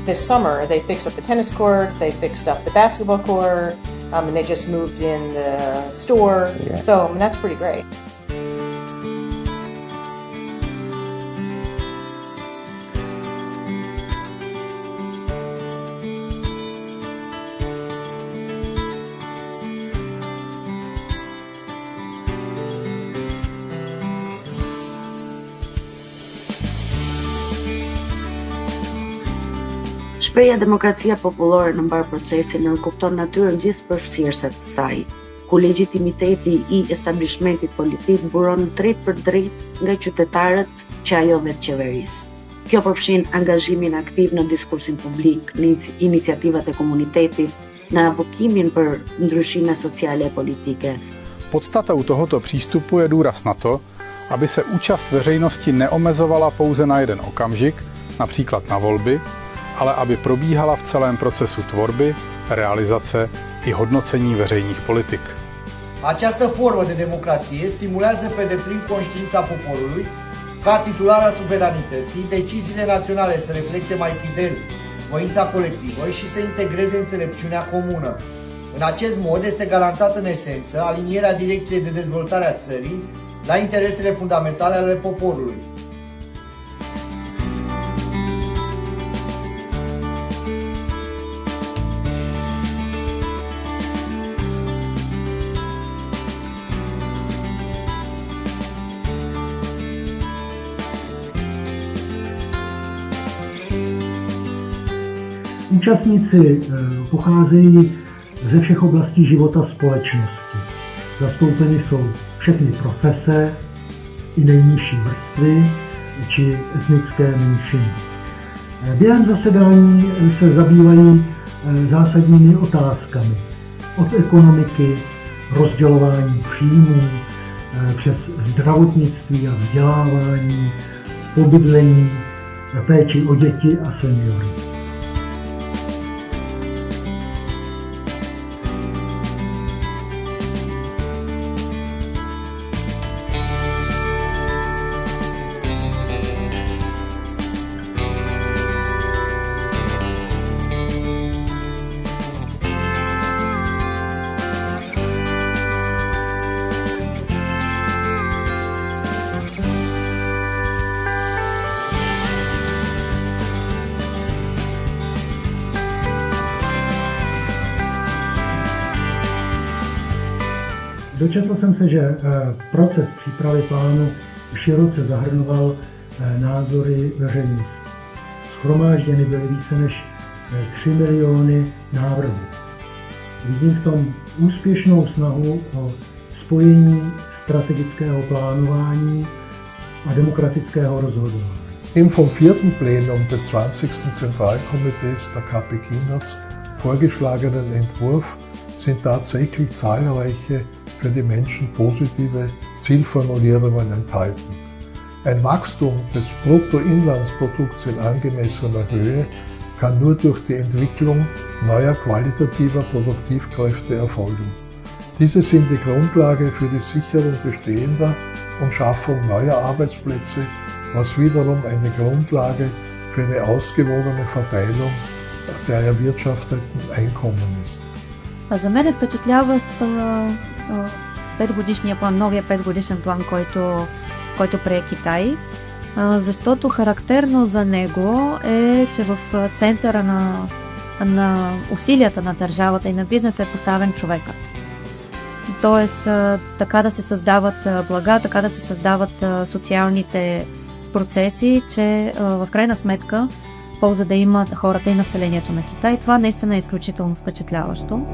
this summer they fixed up the tennis courts, they fixed up the basketball court, and they just moved in the store. Yeah. So I mean, that's pretty great. Shpreha demokracia popullore në mbar procesin nënkupton natyrën gjithëpërfshirëse të saj, ku legitimiteti I establishmentit politik buron drejt për drejt nga qytetarët që ajo vetë qeveris. Kjo përfshin angazhimin aktiv në diskursin publik, në iniciativat e komunitetit, në avokimin për ndryshime sociale a politike. Podstata u tohoto přístupu je důraz na to, aby se účast veřejnosti neomezovala pouze na jeden okamžik, například na volby, ale aby probíhala v celém procesu tvorby, realizace I hodnocení veřejných politik. Această formă de democrație stimulează pe deplin conștiința poporului ca titular al suveranității, deciziile naționale să reflecte mai fidel voința colectivă și să integreze înțelepciunea comună. În acest mod este garantată în esență alinierea direcției de dezvoltare a țării la interesele fundamentale ale poporului. Účastníci pocházejí ze všech oblastí života společnosti. Zastoupeny jsou všechny profese, I nejnižší vrstvy či etnické menšiny. Během zasedání se zabývají zásadními otázkami. Od ekonomiky, rozdělování příjmů, přes zdravotnictví a vzdělávání, pobydlení, péči o děti a seniory. Dočetl jsem se, že proces přípravy plánu široce zahrnoval názory veřejnosti. Shromážděny byly více než 3 miliony návrhů. Vidím v tom úspěšnou snahu o spojení strategického plánování a demokratického rozhodování. Im vom 4. Plenum des 20. Zentralkomitees der KP Chinas vorgeschlagenen Entwurf sind tatsächlich zahlreiche für die Menschen positive Zielformulierungen enthalten. Ein Wachstum des Bruttoinlandsprodukts in angemessener Höhe kann nur durch die Entwicklung neuer qualitativer Produktivkräfte erfolgen. Diese sind die Grundlage für die Sicherung bestehender und Schaffung neuer Arbeitsplätze, was wiederum eine Grundlage für eine ausgewogene Verteilung der erwirtschafteten Einkommen ist. За мен е впечатляващ петгодишния план, новия 5-годишен план, който прие Китай, защото характерно за него е, че в центъра на усилията на държавата и на бизнеса е поставен човекът. Тоест, така да се създават блага, така да се създават социалните процеси, че в крайна сметка полза да имат хората и населението на Китай. Това наистина е изключително впечатляващо.